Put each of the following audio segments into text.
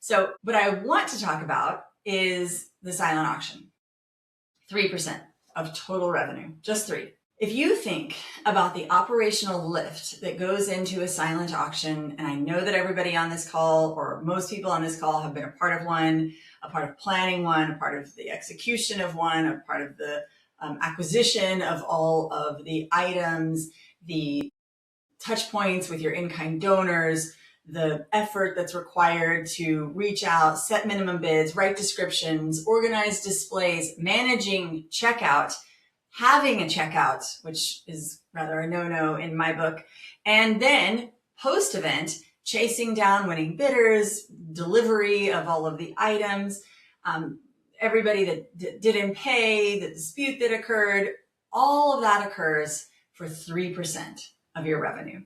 So what I want to talk about is the silent auction. 3% of total revenue, just 3. If you think about the operational lift that goes into a silent auction, and I know that everybody on this call, or most people on this call, have been a part of one, a part of planning one, a part of the execution of one, a part of the acquisition of all of the items, the touch points with your in-kind donors, the effort that's required to reach out, set minimum bids, write descriptions, organize displays, managing checkout, having a checkout, which is rather a no-no in my book, and then post-event, chasing down winning bidders, delivery of all of the items, everybody that didn't pay, the dispute that occurred, all of that occurs for 3% of your revenue.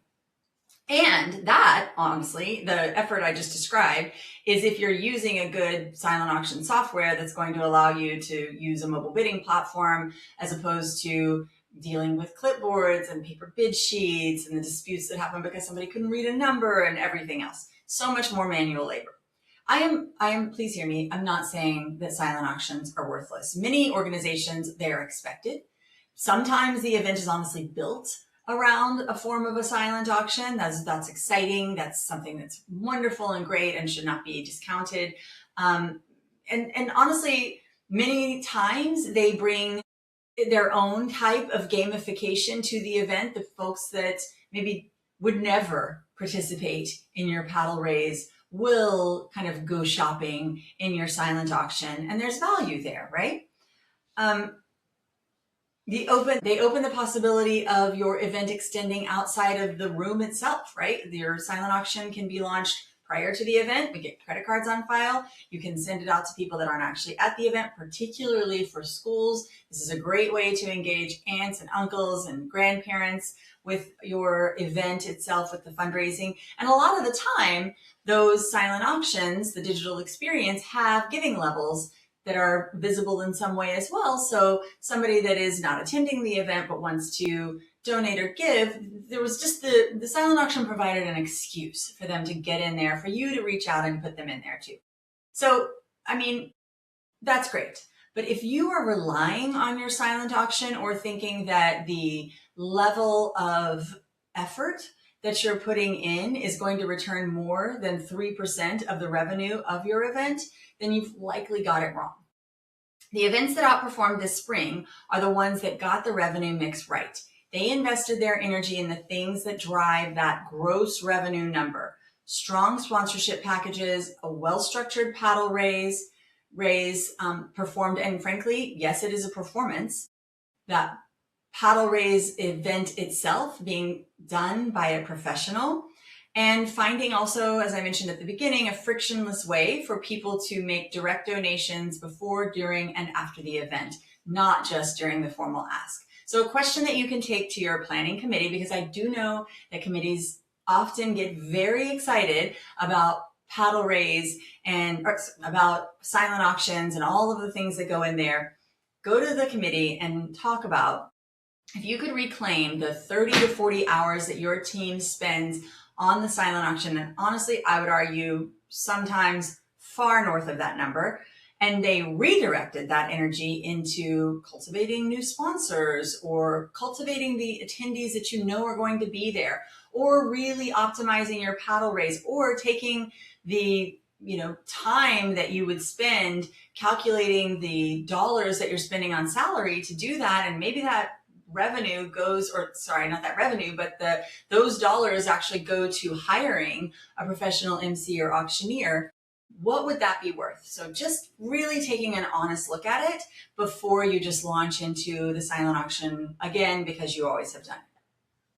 And that, honestly, the effort I just described is if you're using a good silent auction software that's going to allow you to use a mobile bidding platform as opposed to dealing with clipboards and paper bid sheets and the disputes that happen because somebody couldn't read a number and everything else. So much more manual labor. I am, please hear me, I'm not saying that silent auctions are worthless. Many organizations, they are expected. Sometimes the event is honestly built around a form of a silent auction. That's exciting. That's something that's wonderful and great and should not be discounted. And honestly, many times they bring their own type of gamification to the event. The folks that maybe would never participate in your paddle raise will kind of go shopping in your silent auction, and there's value there, right? They open the possibility of your event extending outside of the room itself, right? Your silent auction can be launched prior to the event. We get credit cards on file. You can send it out to people that aren't actually at the event, particularly for schools. This is a great way to engage aunts and uncles and grandparents with your event itself, with the fundraising. And a lot of the time, those silent auctions, the digital experience, have giving levels that are visible in some way as well. So somebody that is not attending the event but wants to donate or give, there was just the silent auction provided an excuse for them to get in there, for you to reach out and put them in there too. So, I mean, that's great. But if you are relying on your silent auction or thinking that the level of effort that you're putting in is going to return more than 3% of the revenue of your event, then you've likely got it wrong. The events that outperformed this spring are the ones that got the revenue mix right. They invested their energy in the things that drive that gross revenue number. Strong sponsorship packages, a well-structured paddle raise performed, and frankly, yes, it is a performance. That paddle raise event itself being done by a professional, and finding also, as I mentioned at the beginning, a frictionless way for people to make direct donations before, during, and after the event, not just during the formal ask. So a question that you can take to your planning committee, because I do know that committees often get very excited about paddle raise and about silent auctions and all of the things that go in there. Go to the committee and talk about if you could reclaim the 30 to 40 hours that your team spends on the silent auction, and honestly, I would argue sometimes far north of that number, and they redirected that energy into cultivating new sponsors or cultivating the attendees that you know are going to be there, or really optimizing your paddle raise, or taking the time that you would spend calculating the dollars that you're spending on salary to do that, and maybe that revenue goes, or sorry, not that revenue, but those dollars actually go to hiring a professional MC or auctioneer. What would that be worth? So just really taking an honest look at it before you just launch into the silent auction again, because you always have done it.